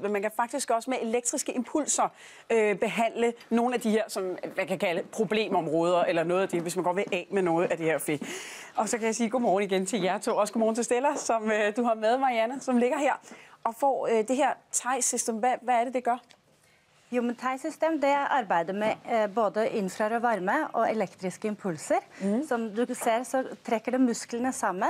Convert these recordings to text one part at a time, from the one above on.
Men man kan faktisk også med elektriske impulser behandle nogle af de her, som man kan kalde problemområder, eller noget af det, hvis man går ved af med noget af det her fedt. Og så kan jeg sige godmorgen igen til jer to. Også godmorgen til Stella, som du har med, Marianne, som ligger her og får det her TIE-system. Hvad er det, det gør? Jo, men TIE-system det arbejder med både infrarød varme og elektriske impulser. Som du ser, så trækker det musklerne sammen.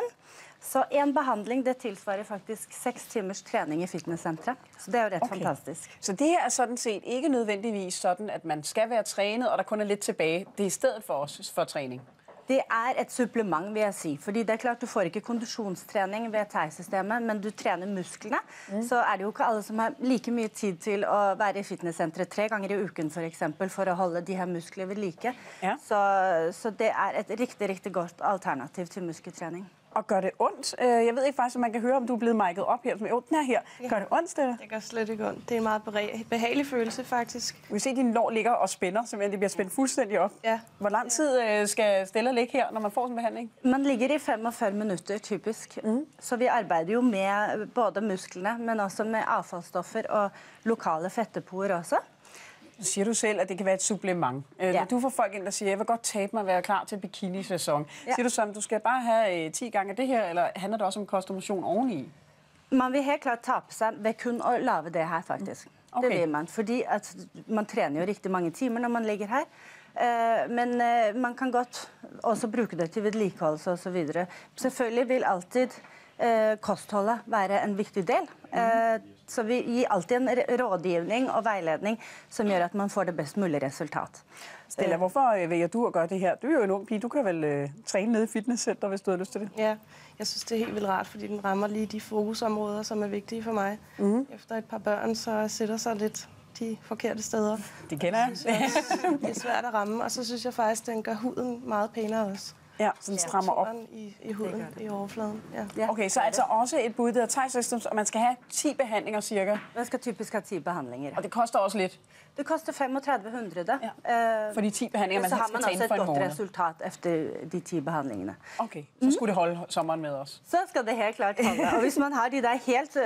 Så en behandling, det tilsvarer faktisk 6 timers træning i fitnesscentret. Så det er jo ret fantastisk. Så det her er sådan set ikke nødvendigvis sådan, at man skal være trænet, og der kun er lidt tilbage. Det er i stedet for træning. Det er et supplement, vil jeg sige. Fordi det er klart, du får ikke konditionstræning ved TIE-systemet, men du træner musklerne. Så er det jo ikke alle, som har like mye tid til at være i fitnesscentret 3 ganger i uken, for eksempel, for at holde de her muskler ved like. Ja. Så det er et rigtig godt alternativ til muskeltræning. Og gør det ondt? Jeg ved ikke faktisk, om man kan høre, om du er blevet mic'et op her. Jo, den er her. Gør det ondt, Stella? Det gør slet ikke ondt. Det er en meget behagelig følelse, faktisk. Vi kan se, at din lår ligger og spænder, simpelthen. Det bliver spændt fuldstændig op. Ja. Hvor lang tid skal Stella ligge her, når man får sådan en behandling? Man ligger i 45 minutter, typisk. Så vi arbejder jo med både musklerne, men også med affaldsstoffer og lokale fedtdepoter også. Så siger du selv, at det kan være et supplement. Når du får folk ind, der siger, jeg vil godt tabe mig og være klar til bikini-sæson. Siger du sådan, du skal bare have 10 gange det her, eller handler det også om kostmotion oveni? Man vil helt klart tabe sig ved kun at lave det her, faktisk. Okay. Det vil man, fordi at man træner jo rigtig mange timer, når man ligger her. Men man kan godt også bruge det til vedligeholdelse og så videre. Selvfølgelig vil altid kostholdet være en vigtig del. Så vi giver altid en rådgivning og vejledning, som gør, at man får det bedst mulige resultat. Stella, hvorfor vælger du at gøre det her? Du er jo en ung pige, du kan vel træne nede i fitnesscenter, hvis du har lyst til det? Ja, jeg synes, det er helt vildt rart, fordi den rammer lige de fokusområder, som er vigtige for mig. Efter et par børn, så sætter sig lidt de forkerte steder. Det kender jeg. Det er svært at ramme, og så synes jeg faktisk, at den gør huden meget pænere også. Ja, så den strammer op. I huden, i overfladen. Ja. Okay, så altså også et bud, der er TIE Systems, og man skal have 10 behandlinger cirka. Man skal typisk have 10 behandlinger. Og det koster også lidt. Det koster 3500. For de 10 behandlinger, man skal træne for en måned. Så har man også et godt resultat efter de 10 behandlingerne. Okay, så skulle det holde sommeren med os. Så skal det helt klart holde. Og hvis man har de der helt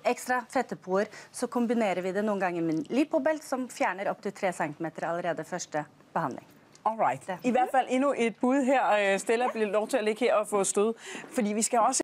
ekstra fedtdepoter, så kombinerer vi det nogle gange med en lipobelt, som fjerner op til 3 cm allerede første behandling. Alright. I hvert fald endnu et bud her. Stella bliver lov til at ligge her og få stød, fordi vi skal også